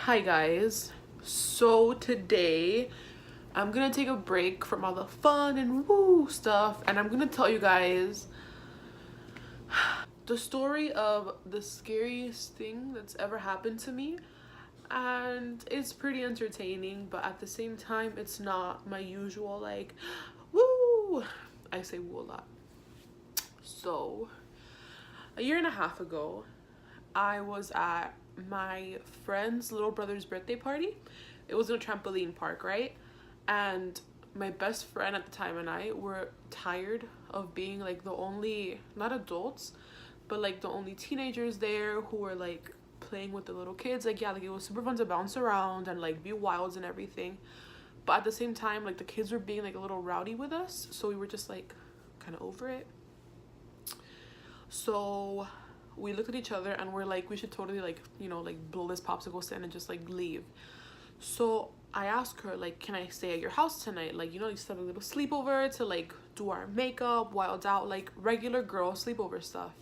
Hi guys. So today I'm gonna take a break from all the fun and woo stuff, and I'm gonna tell you guys the story of the scariest thing that's ever happened to me. And it's pretty entertaining, but at the same time it's not my usual like woo. I say woo a lot. So a year and a half ago, I was at my friend's little brother's birthday party. It was in a trampoline park, right? And my best friend at the time and I were tired of being like the only, not adults, but like the only teenagers there who were like playing with the little kids. Like, yeah, like it was super fun to bounce around and like be wild and everything. But at the same time, like the kids were being like a little rowdy with us. So we were just like kind of over it. So we looked at each other and we're like, we should totally like, like blow this popsicle stand and just like leave. So I asked her, like, can I stay at your house tonight? Like, just have a little sleepover to like do our makeup, wild out, like regular girl sleepover stuff.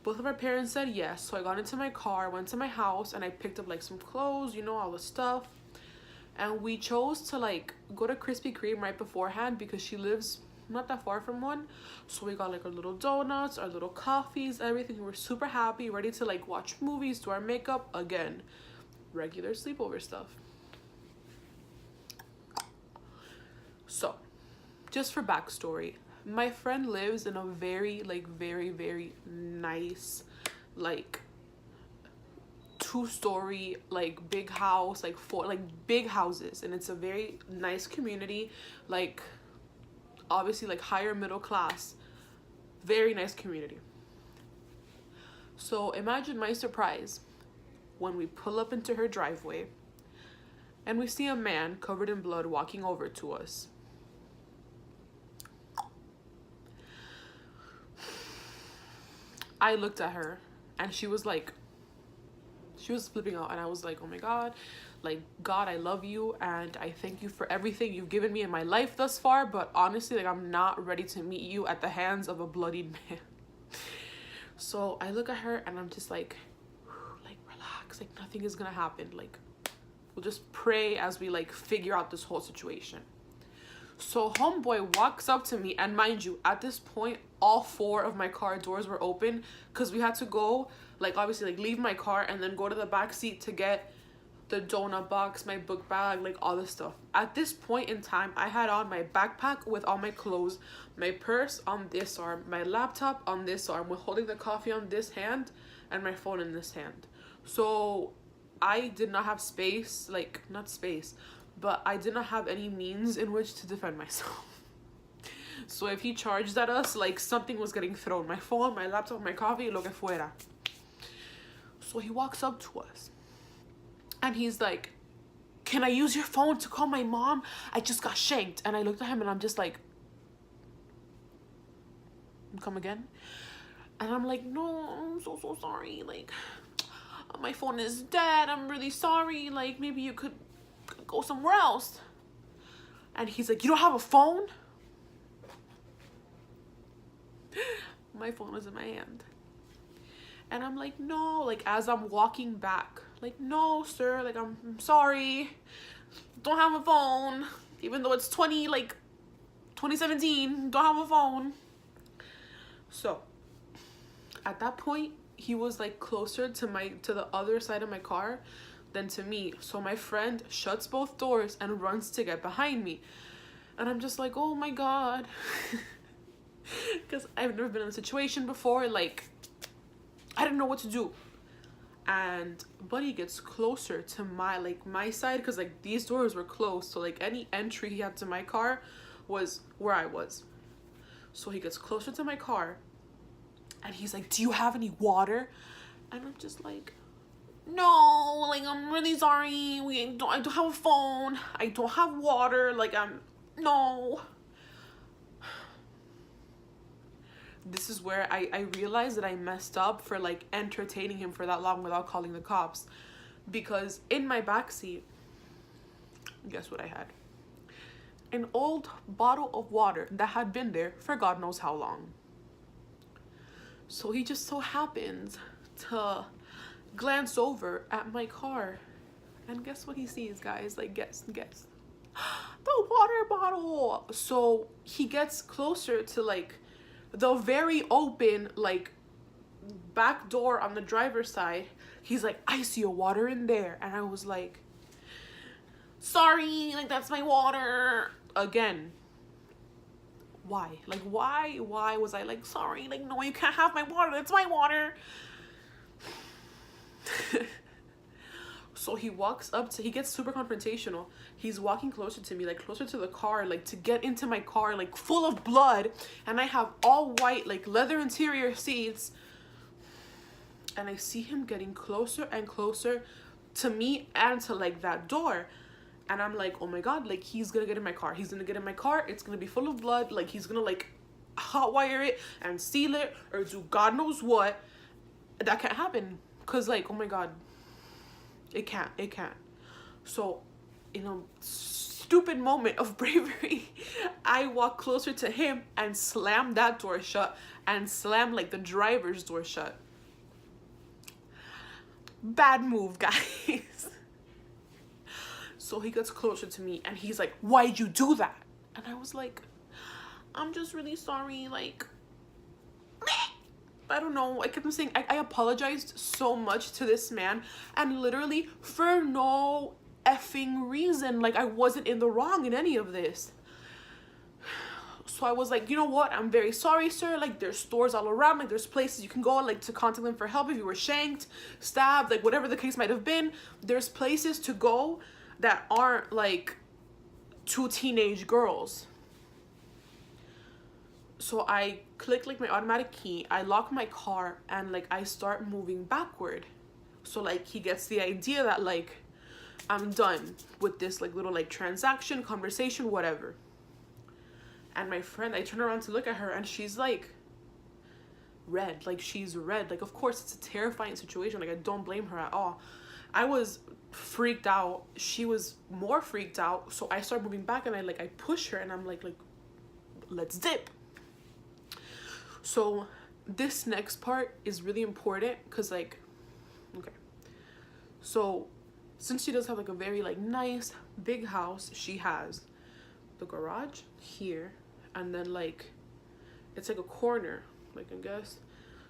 Both of our parents said yes. So I got into my car, went to my house, and I picked up like some clothes, all the stuff. And we chose to like go to Krispy Kreme right beforehand because she lives not that far from one. So we got like our little donuts, our little coffees, everything. We were super happy, ready to like watch movies, do our makeup again. Regular sleepover stuff. So, just for backstory, my friend lives in a very, very nice, like, 2-story, like, big house, like, big houses. And it's a very nice community, like, obviously, like, higher middle class. Very nice community. So, imagine my surprise when we pull up into her driveway and we see a man covered in blood walking over to us. I looked at her and she was flipping out, and I was like, oh my God, like, God, I love you and I thank you for everything you've given me in my life thus far, but honestly, like, I'm not ready to meet you at the hands of a bloodied man. So I look at her and I'm just like relax, like nothing is gonna happen, like we'll just pray as we like figure out this whole situation. So homeboy walks up to me, and mind you, at this point, all 4 of my car doors were open because we had to go, like, obviously, like, leave my car and then go to the back seat to get the donut box, my book bag, like, all this stuff. At this point in time, I had on my backpack with all my clothes, my purse on this arm, my laptop on this arm, with holding the coffee on this hand, and my phone in this hand. So I did not have space, like, not space, but I did not have any means in which to defend myself. So if he charged at us, like something was getting thrown. My phone, my laptop, my coffee, lo que fuera. So he walks up to us and he's like, can I use your phone to call my mom? I just got shanked. And I looked at him and I'm just like, come again? And I'm like, no, I'm so sorry. Like, my phone is dead. I'm really sorry. Like, maybe you could go somewhere else. And he's like, you don't have a phone? My phone was in my hand. And I'm like, no, like, as I'm walking back, like, no, sir, like, I'm sorry, don't have a phone, even though it's 2017, don't have a phone. So at that point, he was like closer to the other side of my car than to me. So my friend shuts both doors and runs to get behind me. And I'm just like, oh my God. Because I've never been in a situation before, like, I didn't know what to do. And Buddy gets closer to my side, because like these doors were closed, so like any entry he had to my car was where I was. So he gets closer to my car and he's like, do you have any water? And I'm just like, no, like, I'm really sorry, I don't have a phone, I don't have water, like, no. This is where I realized that I messed up for like entertaining him for that long without calling the cops. Because in my backseat, guess what I had? An old bottle of water that had been there for God knows how long. So he just so happens to glance over at my car And guess what he sees, guys? Like, guess. The water bottle. So he gets closer to like the very open like back door on the driver's side. He's like, I see a water in there. And I was like, sorry, like that's my water. Again, why? Like, why was I like, sorry, like, no, you can't have my water, that's my water. So he walks up to, he gets super confrontational. He's walking closer to me, like closer to the car, like to get into my car, like full of blood. And I have all white, like leather interior seats. And I see him getting closer and closer to me and to like that door. And I'm like, oh my God, like he's gonna get in my car. He's gonna get in my car. It's gonna be full of blood. Like he's gonna like hotwire it and seal it or do God knows what. That can't happen. Cause like, oh my God, it can't. So in a stupid moment of bravery, I walk closer to him and slam that door shut and slam like the driver's door shut. Bad move, guys. So he gets closer to me and he's like, why'd you do that? And I was like, I'm just really sorry. Like, I don't know. I kept on saying, I apologized so much to this man and literally for no effing reason. Like I wasn't in the wrong in any of this. So I was like, you know what? I'm very sorry, sir. Like there's stores all around. Like there's places you can go like to contact them for help if you were shanked, stabbed, like whatever the case might have been. There's places to go that aren't like two teenage girls. So I click like my automatic key, I lock my car and like I start moving backward. So like he gets the idea that like I'm done with this like little like transaction, conversation, whatever. And my friend, I turn around to look at her and she's like red, like she's red. Like of course it's a terrifying situation. Like I don't blame her at all. I was freaked out. She was more freaked out. So I start moving back and I push her and I'm like let's dip. So this next part is really important because like, okay. So since she does have like a very like nice big house, she has the garage here and then like it's like a corner, like I guess.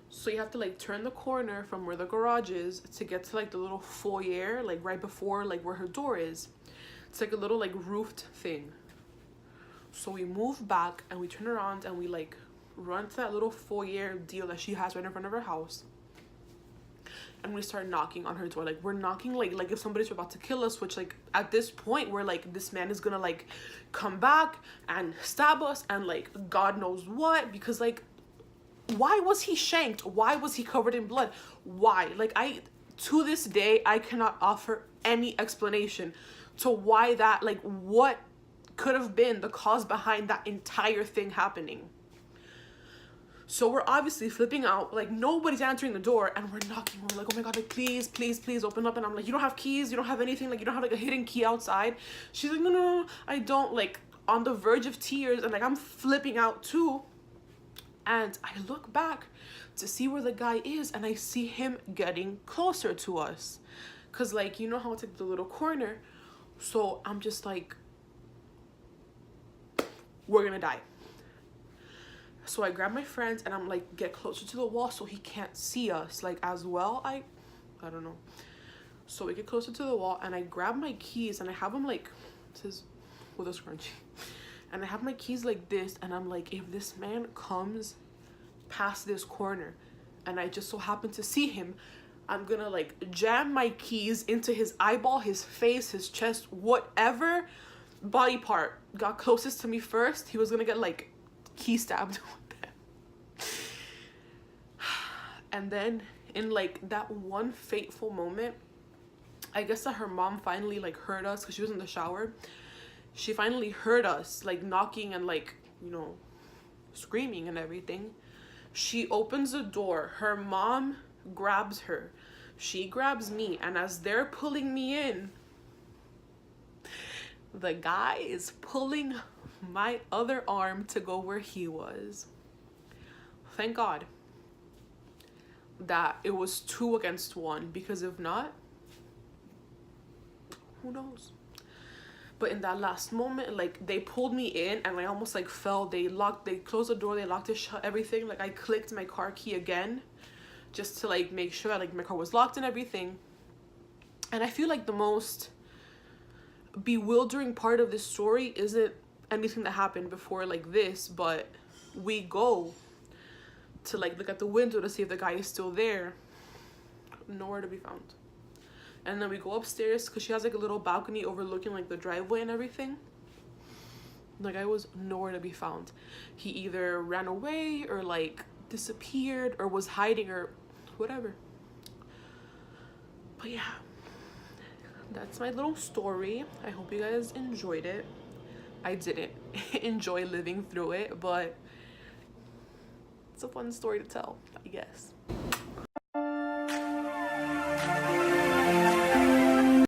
So you have to like turn the corner from where the garage is to get to like the little foyer, like right before like where her door is. It's like a little like roofed thing. So we move back and we turn around and we like run to that little foyer deal that she has right in front of her house. And we start knocking on her door. Like we're knocking like if somebody's about to kill us, which like at this point we're like this man is gonna like come back and stab us and like God knows what, because like why was he shanked? Why was he covered in blood? Why? Like to this day I cannot offer any explanation to why that, like what could have been the cause behind that entire thing happening. So we're obviously flipping out, like nobody's answering the door and we're knocking. We're like, oh my God, like please open up. And I'm like, you don't have keys, you don't have anything, like you don't have like a hidden key outside. She's like, no, I don't, like on the verge of tears, and like I'm flipping out too. And I look back to see where the guy is and I see him getting closer to us. Cause like, you know how it's like the little corner. So I'm just like, we're gonna die. So I grab my friends and I'm like, get closer to the wall so he can't see us like as well. I don't know. So we get closer to the wall and I grab my keys and I have them like, this is with a scrunchie. And I have my keys like this and I'm like, if this man comes past this corner and I just so happen to see him, I'm gonna like jam my keys into his eyeball, his face, his chest, whatever body part got closest to me first, he was gonna get like key stabbed with them. And then in like that one fateful moment, I guess that her mom finally like heard us because she was in the shower. She finally heard us like knocking and like, you know, screaming and everything. She opens the door. Her mom grabs her. She grabs me. And as they're pulling me in, the guy is pulling my other arm to go where he was. Thank God that it was 2 against 1, because if not, Who knows? But in that last moment, like, they pulled me in and I almost like fell. They closed the door, they locked it shut, everything. Like, I clicked my car key again just to like make sure that like my car was locked and everything. And I feel like the most bewildering part of this story isn't anything that happened before like this, but we go to like look at the window to see if the guy is still there. Nowhere to be found. And then we go upstairs because she has like a little balcony overlooking like the driveway and everything. The guy was nowhere to be found. He either ran away or like disappeared or was hiding or whatever. But yeah, that's my little story. I hope you guys enjoyed it. I didn't enjoy living through it, but it's a fun story to tell, I guess.